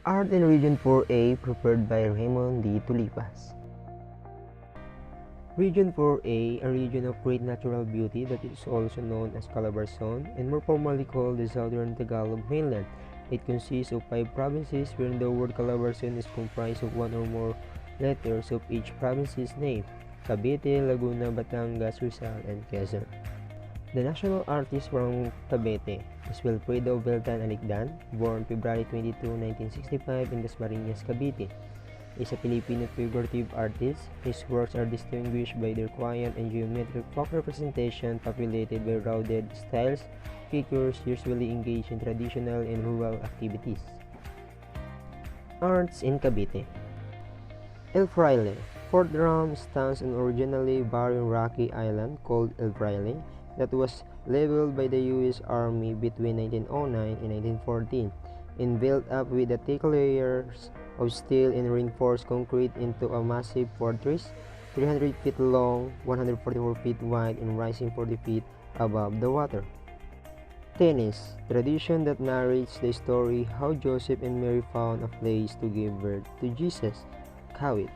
Art in Region 4A prepared by Raymond D. Tulipas. Region 4A, a region of great natural beauty that is also known as CALABARZON and more formally called the Southern Tagalog mainland. It consists of 5 provinces wherein the word Calabarzon is comprised of 1 or more letters of each province's name: Cavite, Laguna, Batangas, Rizal, and Quezon. The national artist from Cavite is Wilfredo Veltan Alicdan, born February 22, 1965 in Dasmariñas, Cavite. He is a Filipino figurative artist. His works are distinguished by their quiet and geometric folk representation populated by rounded styles, figures usually engaged in traditional and rural activities. Arts in Cavite. El Fraile. Fort Drum stands on originally barren rocky island called El Fraile that was leveled by the U.S. Army between 1909 and 1914 and built up with the thick layers of steel and reinforced concrete into a massive fortress 300 feet long, 144 feet wide, and rising 40 feet above the water. Tennis, tradition that narrates the story how Joseph and Mary found a place to give birth to Jesus. Kawit.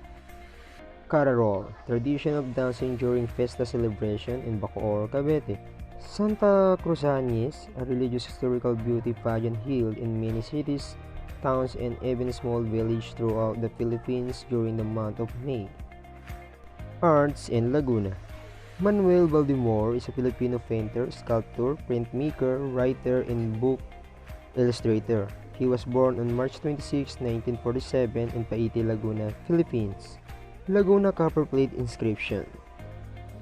Cararol, tradition of dancing during Fiesta celebration in Bacoor, Cavite. Santa Cruzanis, a religious historical beauty pageant held in many cities, towns, and even small villages throughout the Philippines during the month of May. Arts in Laguna. Manuel Baldemor is a Filipino painter, sculptor, printmaker, writer, and book illustrator. He was born on March 26, 1947 in Paiti, Laguna, Philippines. Laguna copperplate inscription.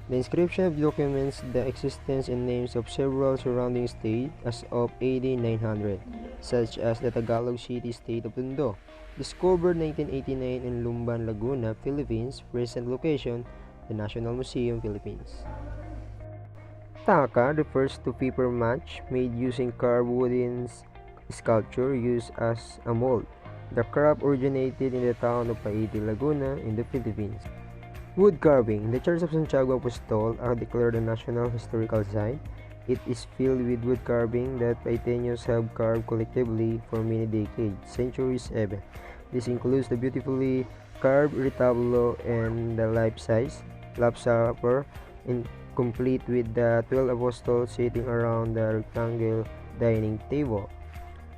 The inscription documents the existence and names of several surrounding states as of AD 900, such as the Tagalog city-state of Tondo, discovered 1989 in Lumban, Laguna, Philippines. Present location, the National Museum, Philippines. Taka refers to paper match made using carved wooden sculpture used as a mold. The craft originated in the town of Paiti, Laguna, in the Philippines. Wood carving. The Church of Santiago Apostol are declared a National Historical Site. It is filled with wood carving that Paiteños have carved collectively for many decades, centuries even. This includes the beautifully carved retablo and the life-size Last Supper, complete with the 12 apostles sitting around the rectangle dining table.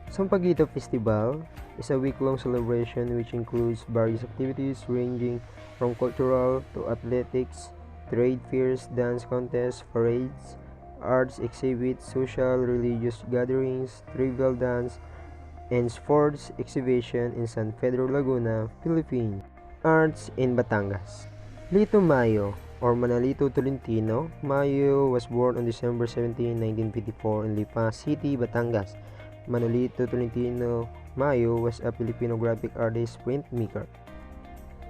Sampaguito Festival is a week-long celebration which includes various activities ranging from cultural to athletics, trade fairs, dance contests, parades, arts exhibits, social, religious gatherings, tribal dance, and sports exhibition in San Pedro, Laguna, Philippines. Arts in Batangas. Lito Mayo, or Manalito Tolentino. Mayo was born on December 17, 1954 in Lipa City, Batangas. Manolito Tolentino Mayo was a Filipino graphic artist printmaker.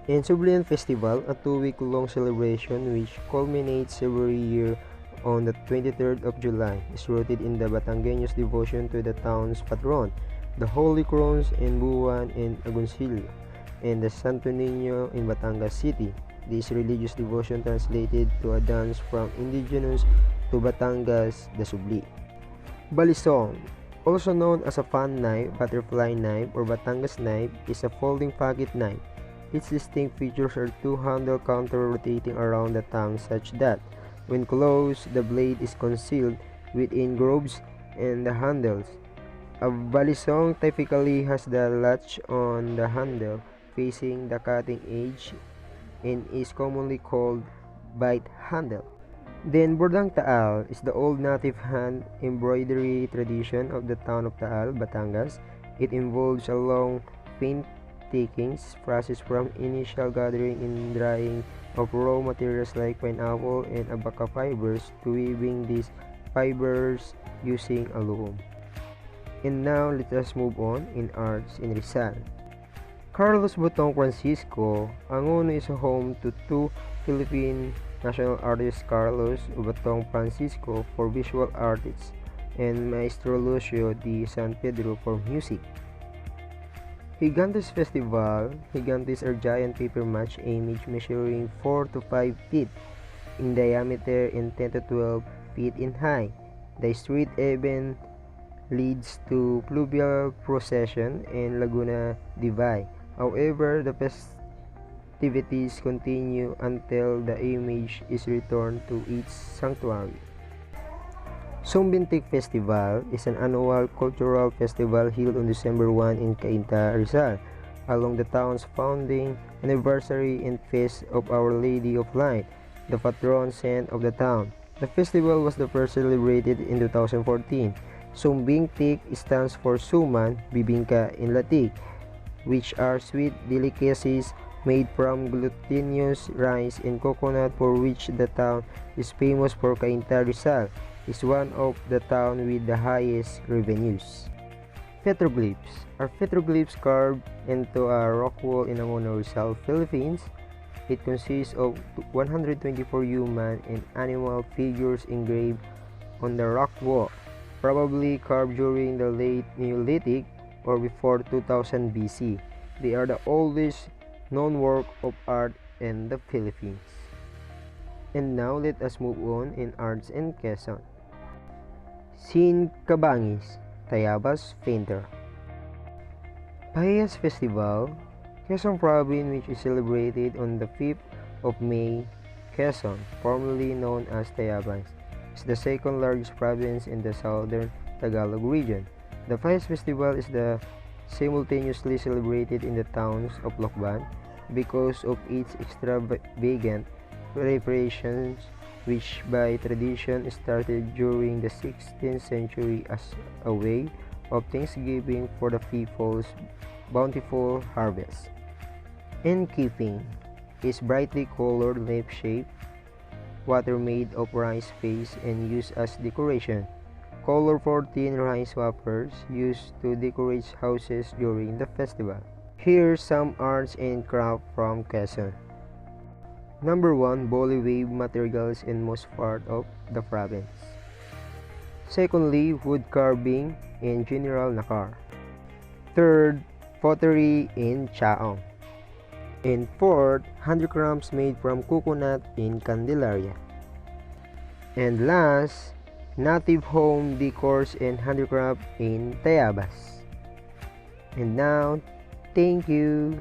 In Sublian Festival, a 2-week-long celebration which culminates every year on the 23rd of July, is rooted in the Batangueños' devotion to the town's patron, the Holy Crowns in Buwan and Agoncillo, and the Santo Niño in Batangas City. This religious devotion translated to a dance from indigenous to Batangas, the Subli. Balisong, also known as a fan knife, butterfly knife, or Batangas knife, is a folding pocket knife. Its distinct features are 2 handles counter-rotating around the tongue such that, when closed, the blade is concealed within grooves and the handles. A balisong typically has the latch on the handle facing the cutting edge and is commonly called bite handle. Then Bordang Taal is the old native hand embroidery tradition of the town of Taal, Batangas. It involves a long paint-taking process from initial gathering and drying of raw materials like pineapple and abaca fibers to weaving these fibers using a loom. And now let us move on in arts in Rizal. Carlos Botong Francisco. Ang uno is home to 2 Philippine national artists, Carlos Botong Francisco for visual arts and Maestro Lucio de San Pedro for music. Gigantes Festival. Gigantes are giant paper match image measuring 4 to 5 feet in diameter and 10 to 12 feet in height. The street event leads to fluvial procession in Laguna Divide. However, the festivities continue until the image is returned to its sanctuary. Sumbintik Festival is an annual cultural festival held on December 1 in Cainta, Rizal, along the town's founding anniversary and feast of Our Lady of Light, the patron saint of the town. The festival was the first celebrated in 2014. Sumbintik stands for Suman, Bibingka in Latin, which are sweet delicacies made from glutinous rice and coconut, for which the town is famous. For Cainta, Rizal is one of the towns with the highest revenues. Petroglyphs are petroglyphs carved into a rock wall in Angono, Rizal, Philippines. It consists of 124 human and animal figures engraved on the rock wall, probably carved during the late Neolithic or before 2000 BC. They are the oldest known work of art in the Philippines. And now let us move on in arts in Quezon. Sin Cabangis, Tayabas painter. Payas Festival, Quezon Province, which is celebrated on the 5th of May. Quezon, formerly known as Tayabas, is the second largest province in the southern Tagalog region. The Payas Festival is simultaneously celebrated in the towns of Lokban because of its extravagant preparations, which by tradition started during the 16th century as a way of thanksgiving for the people's bountiful harvest. Innkeeping is brightly colored leaf-shaped water made of rice paste and used as decoration. Color 14 rice wrappers used to decorate houses during the festival. Here's some arts and craft from Quezon. Number 1. Bolly wave materials in most part of the province. Secondly, wood carving in General Nakar. Third, pottery in Chaong. And fourth, handicrafts made from coconut in Candelaria. And last, native home decors and handicraft in Tayabas. And now, thank you.